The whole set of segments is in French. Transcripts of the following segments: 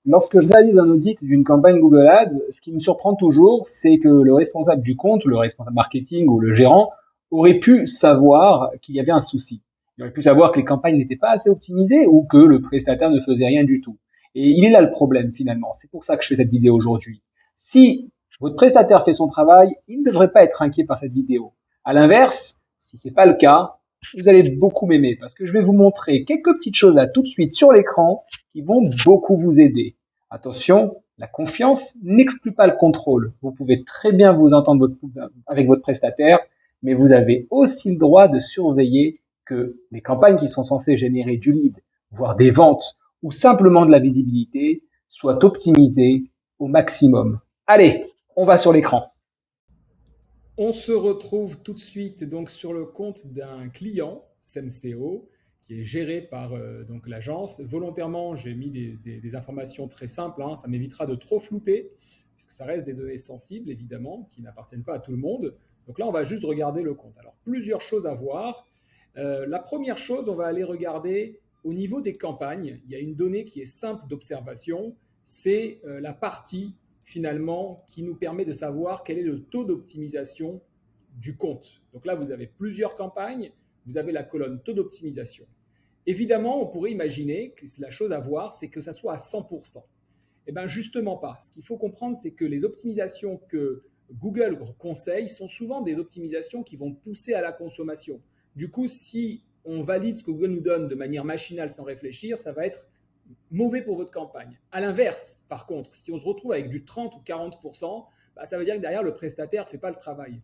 Lorsque je réalise un audit d'une campagne Google Ads, ce qui me surprend toujours, c'est que le responsable du compte, le responsable marketing ou le gérant aurait pu savoir qu'il y avait un souci. Il aurait pu savoir que les campagnes n'étaient pas assez optimisées ou que le prestataire ne faisait rien du tout. Et il est là le problème finalement. C'est pour ça que je fais cette vidéo aujourd'hui. Si votre prestataire fait son travail, il ne devrait pas être inquiet par cette vidéo. À l'inverse, si c'est pas le cas, vous allez beaucoup m'aimer parce que je vais vous montrer quelques petites choses là tout de suite sur l'écran qui vont beaucoup vous aider. Attention, la confiance n'exclut pas le contrôle. Vous pouvez très bien vous entendre avec votre prestataire, mais vous avez aussi le droit de surveiller que les campagnes qui sont censées générer du lead, voire des ventes ou simplement de la visibilité, soient optimisées au maximum. Allez, on va sur l'écran. On se retrouve tout de suite donc sur le compte d'un client, SEMCO, qui est géré par donc l'agence. Volontairement, j'ai mis des informations très simples, hein, ça m'évitera de trop flouter, puisque ça reste des données sensibles, évidemment, qui n'appartiennent pas à tout le monde. Donc là, on va juste regarder le compte. Alors, plusieurs choses à voir. La première chose, on va aller regarder au niveau des campagnes. Il y a une donnée qui est simple d'observation, c'est la partie finalement qui nous permet de savoir quel est le taux d'optimisation du compte. Donc là, vous avez plusieurs campagnes, vous avez la colonne taux d'optimisation. Évidemment, on pourrait imaginer que la chose à voir, c'est que ça soit à 100%. Eh bien, justement pas. Ce qu'il faut comprendre, c'est que les optimisations que Google conseille sont souvent des optimisations qui vont pousser à la consommation. Du coup, si on valide ce que Google nous donne de manière machinale sans réfléchir, ça va être mauvais pour votre campagne. À l'inverse, par contre, si on se retrouve avec du 30 ou 40%, bah, ça veut dire que derrière, le prestataire ne fait pas le travail.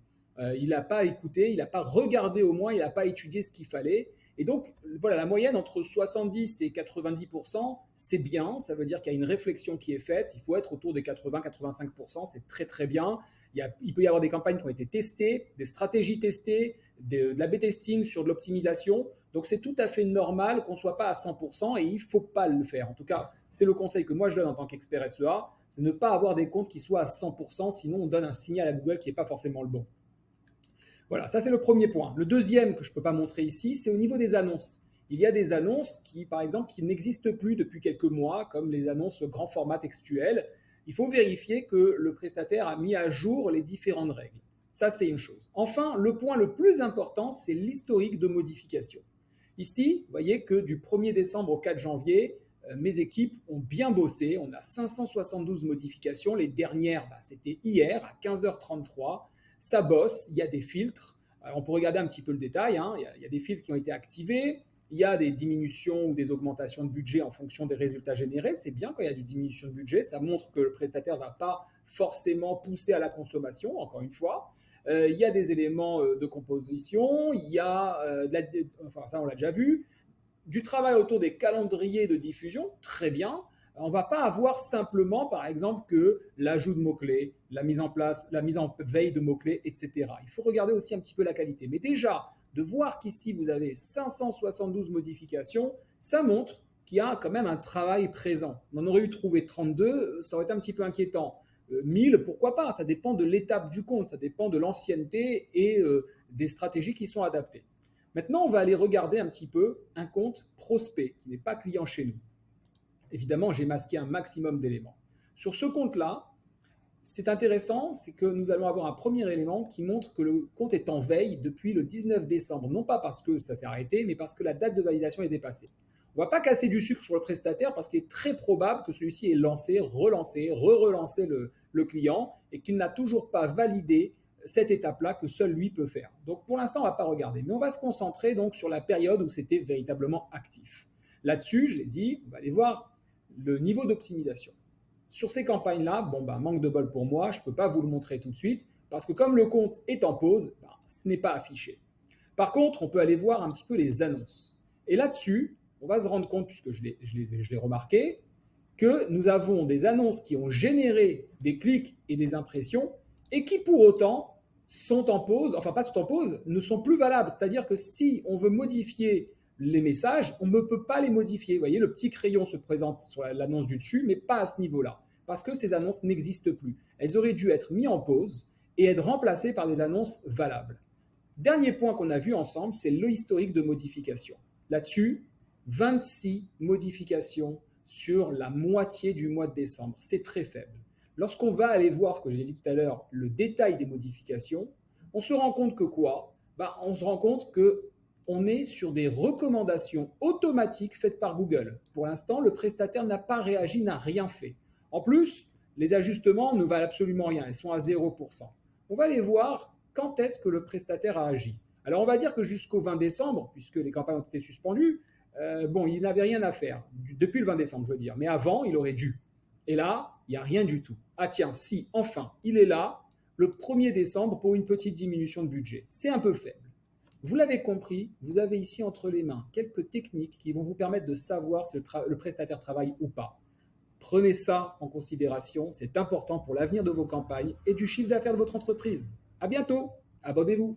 Il n'a pas écouté, il n'a pas regardé au moins, il n'a pas étudié ce qu'il fallait. Et donc, voilà, la moyenne entre 70 et 90%, c'est bien. Ça veut dire qu'il y a une réflexion qui est faite. Il faut être autour des 80-85%, c'est très très bien. Il peut y avoir des campagnes qui ont été testées, des stratégies testées, de l'A/B testing sur de l'optimisation. Donc, c'est tout à fait normal qu'on ne soit pas à 100% et il ne faut pas le faire. En tout cas, c'est le conseil que moi je donne en tant qu'expert SEA, c'est ne pas avoir des comptes qui soient à 100%, sinon on donne un signal à Google qui n'est pas forcément le bon. Voilà, ça c'est le premier point. Le deuxième que je ne peux pas montrer ici, c'est au niveau des annonces. Il y a des annonces qui, par exemple, qui n'existent plus depuis quelques mois, comme les annonces grand format textuel. Il faut vérifier que le prestataire a mis à jour les différentes règles. Ça, c'est une chose. Enfin, le point le plus important, c'est l'historique de modification. Ici, vous voyez que du 1er décembre au 4 janvier, mes équipes ont bien bossé. On a 572 modifications. Les dernières, c'était hier à 15h33. Ça bosse, il y a des filtres. On peut regarder un petit peu le détail, hein. Il y a des filtres qui ont été activés, il y a des diminutions ou des augmentations de budget en fonction des résultats générés. C'est bien quand il y a des diminutions de budget, ça montre que le prestataire ne va pas forcément pousser à la consommation, encore une fois. Il y a des éléments de composition, il y a, enfin ça on l'a déjà vu, du travail autour des calendriers de diffusion, très bien. On ne va pas avoir simplement, par exemple, que l'ajout de mots-clés, la mise en place, la mise en veille de mots-clés, etc. Il faut regarder aussi un petit peu la qualité. Mais déjà, de voir qu'ici, vous avez 572 modifications, ça montre qu'il y a quand même un travail présent. On en aurait eu trouvé 32, ça aurait été un petit peu inquiétant. 1000, pourquoi pas? Ça dépend de l'étape du compte, ça dépend de l'ancienneté et des stratégies qui sont adaptées. Maintenant, on va aller regarder un petit peu un compte prospect qui n'est pas client chez nous. Évidemment, j'ai masqué un maximum d'éléments. Sur ce compte-là, c'est intéressant, c'est que nous allons avoir un premier élément qui montre que le compte est en veille depuis le 19 décembre. Non pas parce que ça s'est arrêté, mais parce que la date de validation est dépassée. On ne va pas casser du sucre sur le prestataire parce qu'il est très probable que celui-ci ait lancé, relancé, re-relancé le client et qu'il n'a toujours pas validé cette étape-là que seul lui peut faire. Donc pour l'instant, on ne va pas regarder, mais on va se concentrer donc sur la période où c'était véritablement actif. Là-dessus, je l'ai dit, on va aller voir le niveau d'optimisation. Sur ces campagnes-là, manque de bol pour moi, je ne peux pas vous le montrer tout de suite, parce que comme le compte est en pause, ce n'est pas affiché. Par contre, on peut aller voir un petit peu les annonces. Et là-dessus, on va se rendre compte, puisque je l'ai remarqué, que nous avons des annonces qui ont généré des clics et des impressions, et qui pour autant sont en pause, enfin pas sont en pause, ne sont plus valables. C'est-à-dire que si on veut modifier les messages, on ne peut pas les modifier. Vous voyez, le petit crayon se présente sur l'annonce du dessus, mais pas à ce niveau-là, parce que ces annonces n'existent plus. Elles auraient dû être mises en pause et être remplacées par des annonces valables. Dernier point qu'on a vu ensemble, c'est le historique de modification. Là-dessus, 26 modifications sur la moitié du mois de décembre. C'est très faible. Lorsqu'on va aller voir ce que j'ai dit tout à l'heure, le détail des modifications, on se rend compte que quoi? On se rend compte qu'on est sur des recommandations automatiques faites par Google. Pour l'instant, le prestataire n'a pas réagi, n'a rien fait. En plus, les ajustements ne valent absolument rien, ils sont à 0%. On va aller voir quand est-ce que le prestataire a agi. Alors on va dire que jusqu'au 20 décembre, puisque les campagnes ont été suspendues, il n'avait rien à faire, depuis le 20 décembre je veux dire, mais avant il aurait dû. Et là, il n'y a rien du tout. Ah tiens, si, enfin, il est là, le 1er décembre pour une petite diminution de budget. C'est un peu faible. Vous l'avez compris, vous avez ici entre les mains quelques techniques qui vont vous permettre de savoir si le prestataire travaille ou pas. Prenez ça en considération, c'est important pour l'avenir de vos campagnes et du chiffre d'affaires de votre entreprise. À bientôt, abonnez-vous.